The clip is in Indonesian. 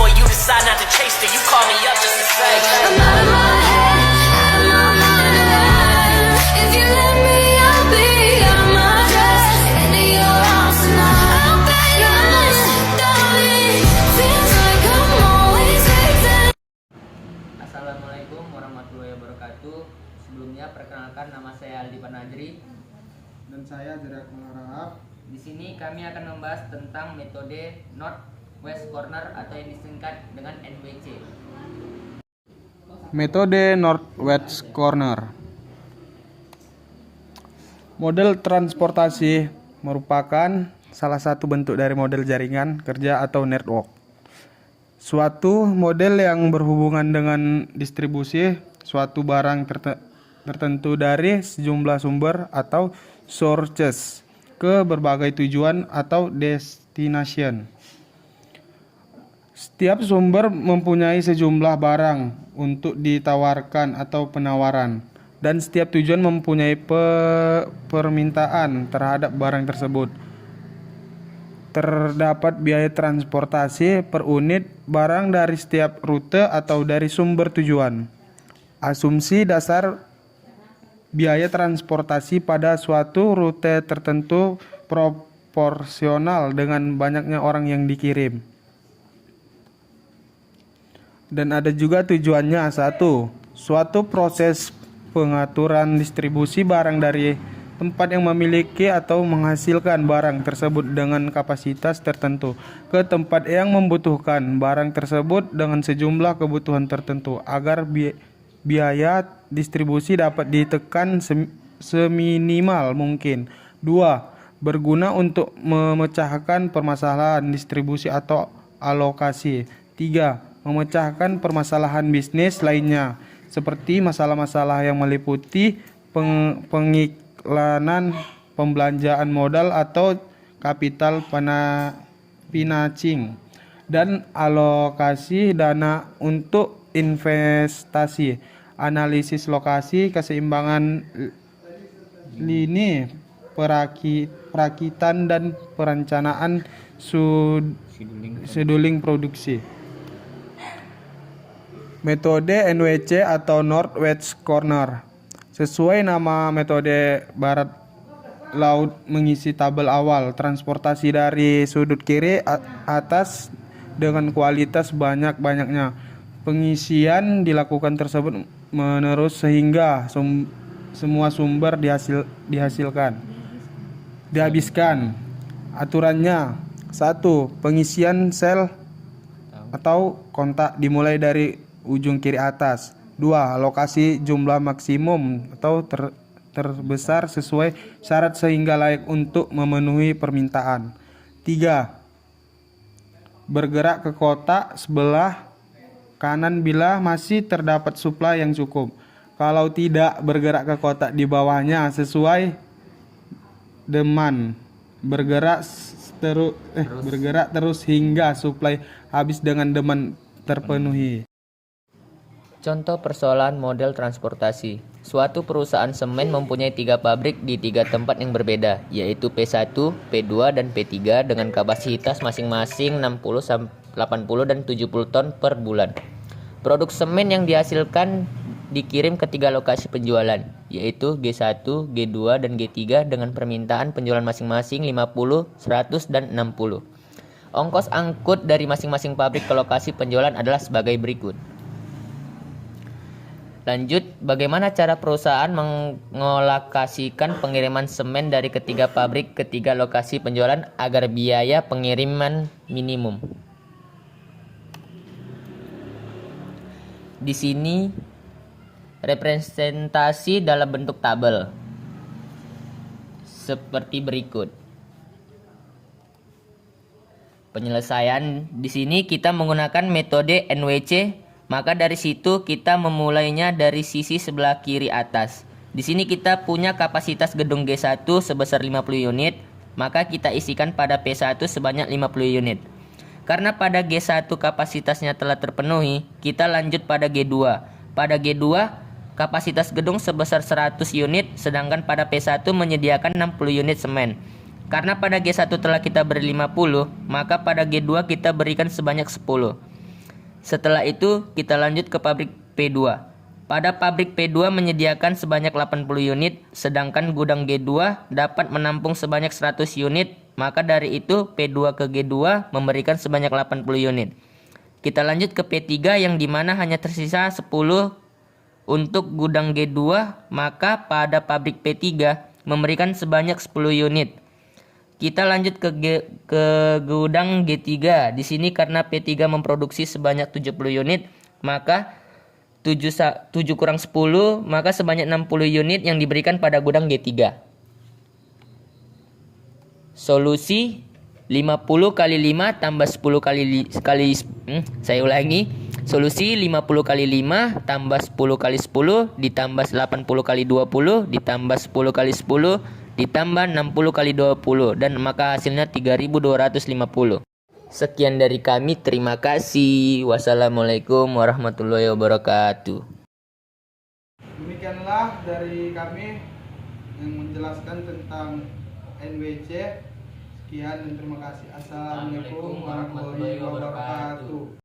before you decide not to chase her. You call me up just to say I'm out of my head, out of my mind alive. If you let me, I'll be out of my dress, into your arms tonight. I'll bet you're listening, darling. Feels like I'm always waiting. Assalamualaikum warahmatullahi wabarakatuh. Sebelumnya perkenalkan, nama saya Aldi Panajri dan saya Jerak Mengarahap. Di sini kami akan membahas tentang metode North-West Corner atau yang disingkat dengan NWC. Metode North-West Corner. Model transportasi merupakan salah satu bentuk dari model jaringan kerja atau network. Suatu model yang berhubungan dengan distribusi suatu barang tertentu dari sejumlah sumber atau sources ke berbagai tujuan atau destination. Setiap sumber mempunyai sejumlah barang untuk ditawarkan atau penawaran, dan setiap tujuan mempunyai permintaan terhadap barang tersebut. Terdapat biaya transportasi per unit barang dari setiap rute atau dari sumber tujuan. Asumsi dasar biaya transportasi pada suatu rute tertentu proporsional dengan banyaknya orang yang dikirim. Dan ada juga tujuannya. Satu, suatu proses pengaturan distribusi barang dari tempat yang memiliki atau menghasilkan barang tersebut dengan kapasitas tertentu ke tempat yang membutuhkan barang tersebut dengan sejumlah kebutuhan tertentu agar biaya distribusi dapat ditekan seminimal mungkin. 2. Berguna untuk memecahkan permasalahan distribusi atau alokasi. 3. Memecahkan permasalahan bisnis lainnya seperti masalah-masalah yang meliputi pengiklanan, pembelanjaan modal atau capital financing, dan alokasi dana untuk investasi, analisis lokasi, keseimbangan lini perakitan, dan perencanaan scheduling produksi. Metode NWC atau North-West Corner. Sesuai nama metode, barat laut mengisi tabel awal transportasi dari sudut kiri atas dengan kualitas banyak-banyaknya. Pengisian dilakukan tersebut menerus sehingga semua sumber dihabiskan. Aturannya: 1. Pengisian sel atau kontak dimulai dari ujung kiri atas. 2. Alokasi jumlah maksimum atau terbesar sesuai syarat sehingga layak untuk memenuhi permintaan. 3. Bergerak ke kotak sebelah kanan bila masih terdapat suplai yang cukup. Kalau tidak, bergerak ke kotak di bawahnya sesuai demand. Bergerak terus hingga suplai habis dengan demand terpenuhi. Contoh persoalan model transportasi. Suatu perusahaan semen mempunyai 3 pabrik di 3 tempat yang berbeda, yaitu P1, P2, dan P3 dengan kapasitas masing-masing 60, 80, dan 70 ton per bulan. Produk semen yang dihasilkan dikirim ke 3 lokasi penjualan, yaitu G1, G2, dan G3 dengan permintaan penjualan masing-masing 50, 100, dan 60. Ongkos angkut dari masing-masing pabrik ke lokasi penjualan adalah sebagai berikut. Lanjut, bagaimana cara perusahaan mengolokasikan pengiriman semen dari ketiga pabrik ke 3 lokasi penjualan agar biaya pengiriman minimum. Di sini representasi dalam bentuk tabel seperti berikut. Penyelesaian di sini kita menggunakan metode NWC. Maka dari situ kita memulainya dari sisi sebelah kiri atas. Di sini kita punya kapasitas gedung G1 sebesar 50 unit, maka kita isikan pada P1 sebanyak 50 unit. Karena pada G1 kapasitasnya telah terpenuhi, kita lanjut pada G2. Pada G2 kapasitas gedung sebesar 100 unit, sedangkan pada P1 menyediakan 60 unit semen. Karena pada G1 telah kita beri 50, maka pada G2 kita berikan sebanyak 10. Setelah itu kita lanjut ke pabrik P2. Pada pabrik P2 menyediakan sebanyak 80 unit, sedangkan gudang G2 dapat menampung sebanyak 100 unit, maka dari itu P2 ke G2 memberikan sebanyak 80 unit. Kita lanjut ke P3 yang dimana hanya tersisa 10 untuk gudang G2, maka pada pabrik P3 memberikan sebanyak 10 unit. Kita lanjut ke gudang G3. Di sini karena P3 memproduksi sebanyak 70 unit, maka 7 kurang 10, maka sebanyak 60 unit yang diberikan pada gudang G3. Solusi 50 kali 5 tambah 10 saya ulangi. Solusi 50 kali 5 tambah 10 kali 10 ditambah 80 kali 20 ditambah 10 kali 10 ditambah 60 kali 20 dan maka hasilnya 3250. Sekian dari kami, terima kasih. Wassalamualaikum warahmatullahi wabarakatuh. Demikianlah dari kami yang menjelaskan tentang NWC. Sekian dan terima kasih. Assalamualaikum warahmatullahi wabarakatuh.